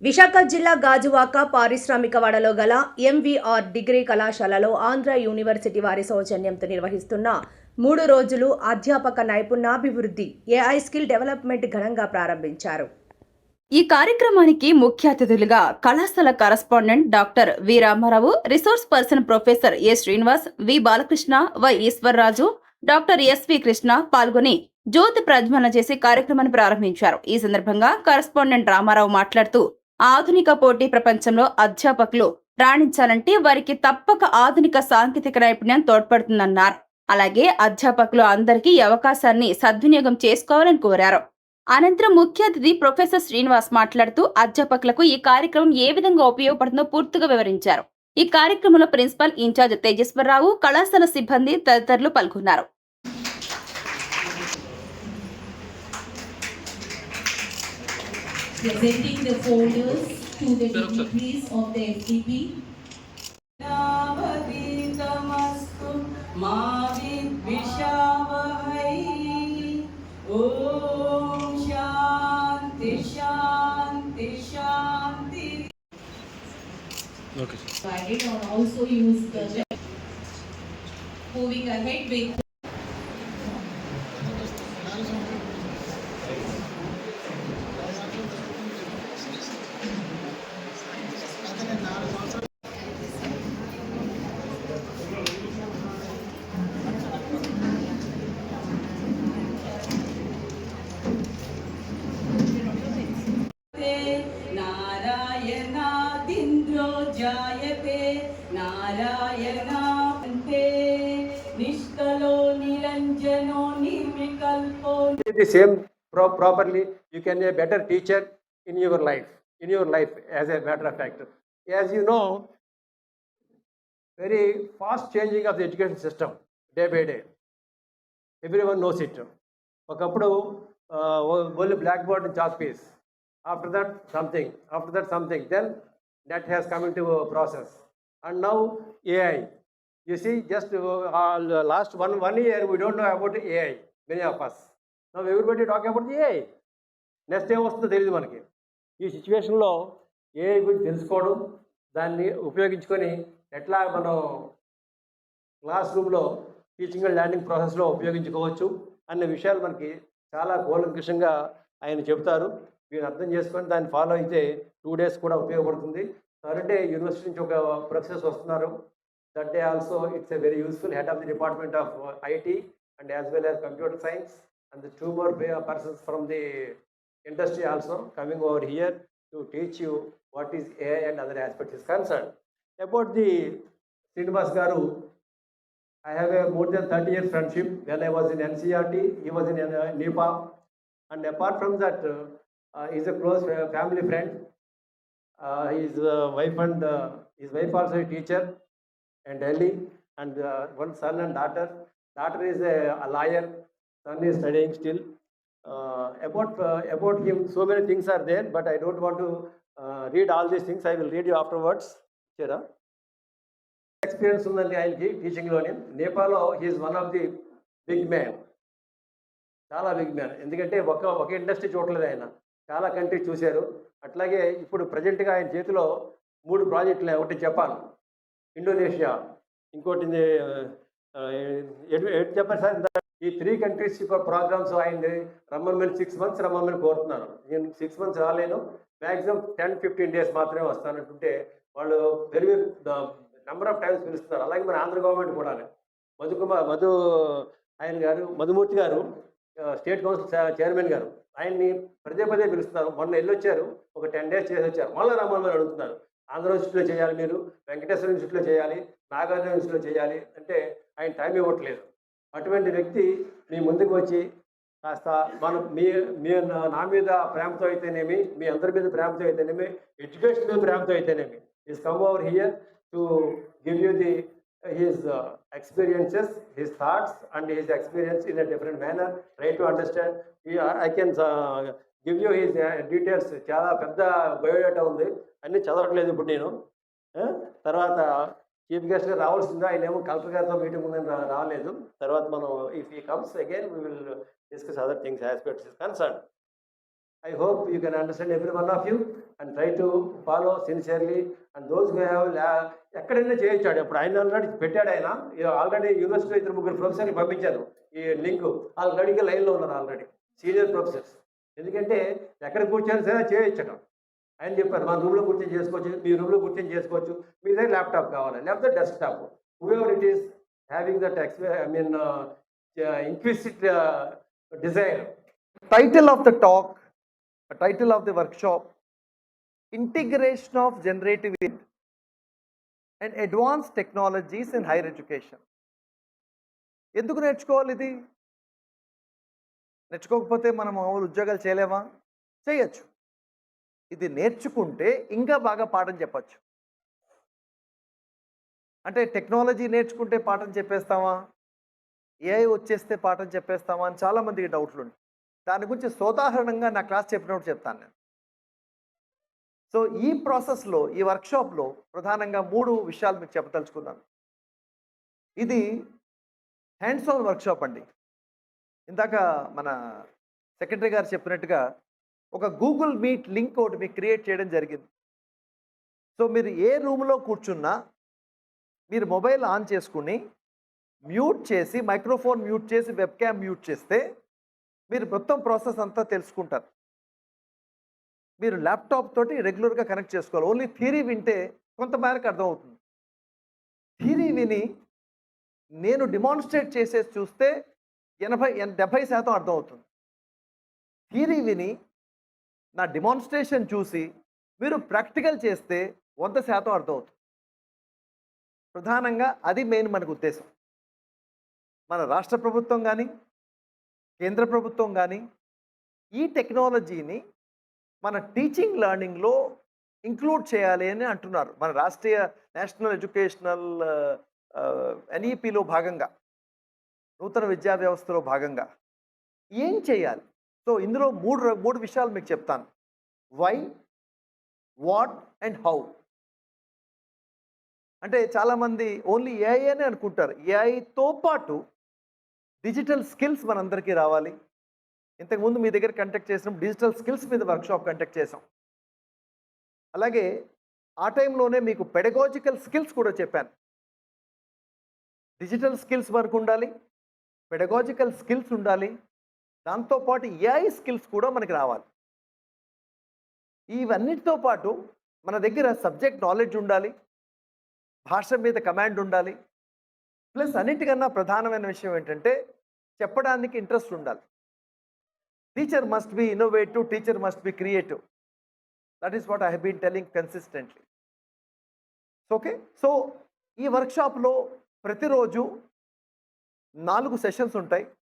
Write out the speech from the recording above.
విశాఖ జిల్లా గాజువాక పారిశ్రామికవాడలో గల MVR degree కళాశాలలో ఆంధ్ర యూనివర్సిటీ వారి సౌజన్యంతో నిర్వహిస్తున్న 3 రోజులు అధ్యాపక నైపుణ్యాభివృద్ధి ఏఐ స్కిల్ డెవలప్మెంట్ ఘనంగా ప్రారంభించారు. ఈ కార్యక్రమానికి ముఖ్య అతిథులుగా కళాశాల correspondent doctor V Ramarao, resource person professor A Srinivas, V Balakrishna, Y Eshwarraju, doctor S V Krishna పాల్గొని జ్యోతి ప్రజ్వలన చేసి కార్యక్రమాన్ని ప్రారంభించారు. ఈ సందర్భంగా కరస్పాండెంట్ రామారావు మాట్లాడుతూ, ఆధునిక పోటీ ప్రపంచంలో అధ్యాపకులు రాణించాలంటే వారికి తప్పక ఆధునిక సాంకేతిక నైపుణ్యం తోడ్పడుతుందన్నారు. అలాగే అధ్యాపకులు అందరికీ ఈ అవకాశాన్ని సద్వినియోగం చేసుకోవాలని కోరారు. అనంతరం ముఖ్య అతిథి ప్రొఫెసర్ శ్రీనివాస్ మాట్లాడుతూ అధ్యాపకులకు ఈ కార్యక్రమం ఏ విధంగా ఉపయోగపడుతుందో పూర్తిగా వివరించారు. ఈ కార్యక్రమంలో ప్రిన్సిపల్ ఇన్ఛార్జ్ తేజేశ్వరరావు, కళాశాల సిబ్బంది తదితరులు పాల్గొన్నారు. Presenting the folders to the dignitaries of the FDP. Navaditamastu mavidvishavahai. Om Shanti Shanti Shanti. Okay. Provided or also use the moving ahead with नारायणादिन्द्रो जायते नारायणान्ते निष्कलो निरञ्जनो निर्विकल्पो. The same properly, you can be a better teacher in your life as a matter of fact. As you know, very fast changing of the education system day by day. Everyone knows it. ఒకప్పుడు only blackboard and chalk piece. After that something, then that has come into process, and now AI. You see, just last one year we don't know about AI, many of us. Now everybody talking about the AI. Next ఏం వస్తుందో తెలియదు మనకి. ఈ సిచ్యువేషన్లో AI గురించి తెలుసుకోవడం, దాన్ని ఉపయోగించుకొని ఎట్లా మనం క్లాస్ రూమ్లో టీచింగ్ అండ్ లెర్నింగ్ ప్రాసెస్లో ఉపయోగించుకోవచ్చు అన్న విషయాలు మనకి చాలా కూలంకషంగా ఆయన చెబుతారు. మీరు అర్థం చేసుకొని దాన్ని ఫాలో అయితే 2 days కూడా ఉపయోగపడుతుంది. అంటే యూనివర్సిటీ నుంచి ఒక ప్రొఫెసర్స్ వస్తున్నారు. That day also it's a very useful. Head of the department of IT and as well as computer science and the 2 more persons from the industry also coming over here to teach you what is AI and other aspects is concerned. About the Srinivas Garu, I have a more than 30 years friendship. When I was in NCRT, he was in NEPA, and apart from that, he is a close family friend. His wife also a teacher in Delhi, and one son and daughter. Daughter is a lawyer. Son is studying still. About him, so many things are there, but I don't want to read all these things. I will read you afterwards. Chera experience undanడి ఆయనకి టీచింగ్లోని. నేపాల్లో he is one of the big man, చాలా big man. ఎందుకంటే ఒక industry చూడలేదు ఆయన, చాలా కంట్రీ చూశారు. అట్లాగే ఇప్పుడు ప్రజెంట్గా ఆయన చేతిలో 3 ప్రాజెక్టులు. ఒకటి జపాన్, ఇండోనేషియా, ఇంకోటి చెప్పారు సార్. ఈ 3 countries ప్రోగ్రామ్స్ ఆయన రమ్మని 6 months రమ్మని కోరుతున్నారు. నేను 6 months రాలేను, మ్యాక్సిమం 10-15 days మాత్రమే వస్తానంటుంటే వాళ్ళు వెరీ నెంబర్ ఆఫ్ టైమ్స్ పిలుస్తున్నారు. అలాగే మన ఆంధ్ర గవర్నమెంట్ కూడా మధుమూర్తి గారు, స్టేట్ కౌన్సిల్ చైర్మన్ గారు, ఆయన్ని పదే పిలుస్తున్నారు. మొన్న వెళ్ళొచ్చారు, ఒక 10 days చేసి వచ్చారు. మళ్ళీ రమ్మని అడుగుతున్నారు. ఆంధ్ర యూనివర్సిటీలో చేయాలి, మీరు వెంకటేశ్వర యూనివర్సిటీలో చేయాలి, నాగార్జున యూనివర్సిటీలో చేయాలి అంటే ఆయన టైం ఇవ్వట్లేదు. అటువంటి వ్యక్తి మీ ముందుకు వచ్చి కాస్త నా మీద ప్రేమతో అయితేనేమి, మీ అందరి మీద ప్రేమతో అయితేనేమి, ఎడ్యుకేషన్ మీద ప్రేమతో అయితేనేమి, is come over here to give you the his experiences, his thoughts and his experience in a different manner. Try to understand. I can give you his details. చాలా పెద్ద బయోడేటా ఉంది, అన్నీ చదవట్లేదు ఇప్పుడు నేను. తర్వాత చీఫ్ గెస్ట్గా రావాల్సిందా, ఆయన ఏమో కలెక్టర్ గారితో మీటింగ్ ఉందని రాలేదు. తర్వాత మనం if he comes again we will discuss other things aspects is concern. I hope you can understand every one of you and try to follow sincerely. And those who have ఎక్కడైనా చేయొచ్చాడు. ఇప్పుడు ఆయన already పెట్టాడు. ఆయన already యూనివర్సిటీలో 2-3 ప్రొఫెసర్ని పంపించాను ఈ link. ఆల్రెడీగా లైన్లో ఉన్నారు ఆల్రెడీ సీనియర్ ప్రొఫెసర్స్. ఎందుకంటే ఎక్కడ కూర్చొని సరే చేయొచ్చటం. ఆయన చెప్పారు మా రూమ్లో కూర్చొని చేసుకోవచ్చు, మీ రూమ్లో కూర్చొని చేసుకోవచ్చు, మీ దగ్గర ల్యాప్టాప్ కావాలి లేకపోతే desktop, whoever it is having that inquisitive desire. Title of the talk, title of the workshop, Integration of Generative AI and Advanced Technologies in Higher Education. ఎందుకు నేర్చుకోవాలి ఇది? నేర్చుకోకపోతే మనం మామూలు ఉద్యోగాలు చేయలేమా? చేయొచ్చు. ఇది నేర్చుకుంటే ఇంకా బాగా పాఠం చెప్పచ్చు. అంటే టెక్నాలజీ నేర్చుకుంటే పాఠం చెప్పేస్తామా, ఏఐ వచ్చేస్తే పాఠం చెప్పేస్తామా అని చాలామందికి డౌట్లు ఉంటాయి. దాని గురించి సోదాహరణంగా నా క్లాస్ చెప్పినప్పుడు చెప్తాను నేను. సో ఈ ప్రాసెస్లో ఈ వర్క్షాప్లో ప్రధానంగా 3 విషయాలు మీకు చెప్పదలుచుకున్నాను. ఇది హ్యాండ్స్ ఆన్ వర్క్షాప్ అండి. ఇందాక మన సెక్రటరీ గారు చెప్పినట్టుగా ఒక గూగుల్ మీట్ లింక్ ఒకటి మీకు క్రియేట్ చేయడం జరిగింది. సో మీరు ఏ రూమ్లో కూర్చున్నా మీరు మొబైల్ ఆన్ చేసుకుని మ్యూట్ చేసి మైక్రోఫోన్ మ్యూట్ చేసి వెబ్ క్యామ్ మ్యూట్ చేస్తే మీరు మొత్తం ప్రాసెస్ అంతా తెలుసుకుంటారు. మీరు ల్యాప్టాప్ తోటి రెగ్యులర్గా కనెక్ట్ చేసుకోవాలి. ఓన్లీ థియరీ వింటే కొంతమేరకు అర్థమవుతుంది. థియరీ విని నేను డిమాన్స్ట్రేట్ చేసేసి చూస్తే 70% అర్థమవుతుంది. థియరీ విని నా డిమాన్స్ట్రేషన్ చూసి మీరు ప్రాక్టికల్ చేస్తే 100% అర్థమవుతుంది. ప్రధానంగా అది మెయిన్ మనకు ఉద్దేశం. మన రాష్ట్ర ప్రభుత్వం కానీ కేంద్ర ప్రభుత్వం కానీ ఈ టెక్నాలజీని మన టీచింగ్ లెర్నింగ్లో ఇంక్లూడ్ చేయాలి అని అంటున్నారు. మన రాష్ట్రీయ నేషనల్ ఎడ్యుకేషనల్ ఎన్ఈపిలో భాగంగా, నూతన విద్యా వ్యవస్థలో భాగంగా ఏం చేయాలి? సో ఇందులో మూడు విషయాలు మీకు చెప్తాను. Why, what and how. అంటే చాలామంది ఓన్లీ ఏఐ అని అనుకుంటారు. ఏఐతో పాటు డిజిటల్ స్కిల్స్ మనందరికీ రావాలి. ఇంతకుముందు మీ దగ్గర కండక్ట్ చేసినప్పుడు డిజిటల్ స్కిల్స్ మీద వర్క్షాప్ కండక్ట్ చేసాం. అలాగే ఆ టైంలోనే మీకు పెడగాజికల్ స్కిల్స్ కూడా చెప్పాను. డిజిటల్ స్కిల్స్ వరకు ఉండాలి, పెడగాజికల్ స్కిల్స్ ఉండాలి, దాంతోపాటు ఏఐ స్కిల్స్ కూడా మనకి రావాలి. ఇవన్నిటితో పాటు మన దగ్గర సబ్జెక్ట్ నాలెడ్జ్ ఉండాలి, భాష మీద కమాండ్ ఉండాలి, ప్లస్ అన్నిటికన్నా ప్రధానమైన విషయం ఏంటంటే చెప్పడానికి ఇంట్రెస్ట్ ఉండాలి. Teacher must be innovative, teacher must be creative. That is what I have been telling consistently. Okay, so ఈ వర్క్షాప్లో ప్రతిరోజు 4 సెషన్స్ ఉంటాయి.